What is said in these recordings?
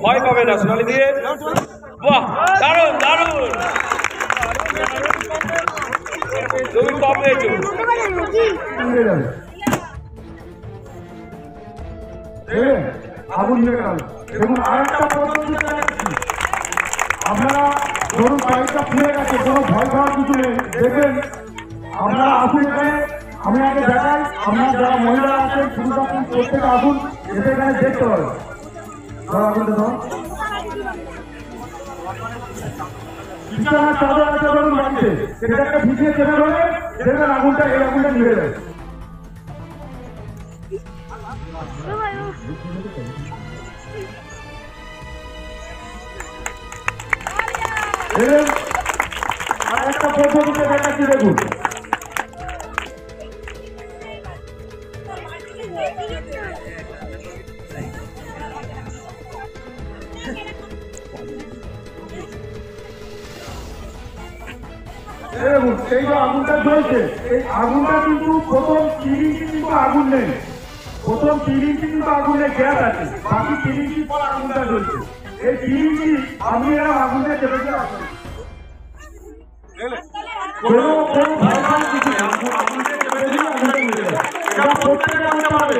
ভয় পাবে না সোনালি দিয়ে। বাহ, দারুণ দারুণ, তুমি কম পেয়েছো। আগুন লেগে গেল এবং আরেকটা পদ্ধতি দেখাচ্ছি। আপনারা ধরুন পাইপটা ফুলে গেছে, কোনো ভয় পাওয়ার কিছু নেই। দেখবেন আপনারা আসুন এখানে, আমি আগে দেখাই। আপনারা যারা মহিলা আছেন পুরুষ আছেন প্রত্যেকে আসুন, এসে এখানে দেখতে পাবেন। আগুনটা দাও, বিছানার চাদর আছে ধরুন বাড়িতে, সেটাকে ভিজিয়ে চেপে ধরে দেখবেন আগুনটা, এই আগুনটা নিভে যাবে। আর একটা পদ্ধতিতে দেখাচ্ছি, দেখুন। দেখুন এই যে আগুনটা জ্বলছে, এই আগুনটা কিন্তু প্রথম 3 ইঞ্চি কিন্তু আগুন নেই, প্রথম 3 ইঞ্চি কিন্তু আগুন নেই, গ্যাস আছে। বাকি 3 ইঞ্চি পর আগুনটা জ্বলছে। এই 3 ইঞ্চি আপনি এরকম আগুনটা চেপে দিয়ে আসেন, কোনো ভয় পাওয়ার কিছু নেই। আগুনটা চেপে দিয়ে আগুনটা নিয়ে যাবে। এটা প্রত্যেকে আনতে পারবে।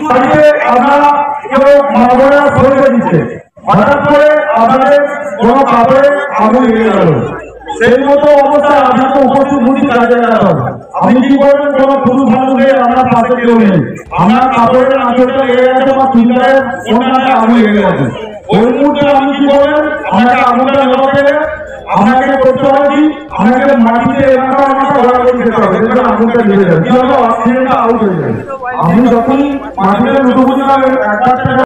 বাড়িতে আপনারা কেউ মাগরা ফেলে দিচ্ছে, হঠাৎ করে আপনাদের কোনো কাপড়ে আগুন লেগে গেল, সেই মতো অবস্থায় আপনাকে উপস্থিত বুদ্ধি কাজে লাগাতে হবে। আপনি কি করবেন, কোনো পুরুষ মানুষকে আপনার পাশে কেউ নেই, আপনার কাপড়ের আঁচলটা লেগে গেছে বা চুলটায় কোনটাতে আগুন লেগে গেছে, ওই মুহূর্তে আপনি কি করবেন, আপনাকে আগুনটা নেভাতে আপনাকে করতে হবে কি, আপনাকে মাটিতে এলাকা ঘোরাঘুরি যেতে হবে, দেখবেন আগুনটা নিভে যাবে। কি হবে, অক্সিজেনটা আউট হয়ে যাবে। আপনি যখনই মাটিতে লুটোপুটি করবেন, একবার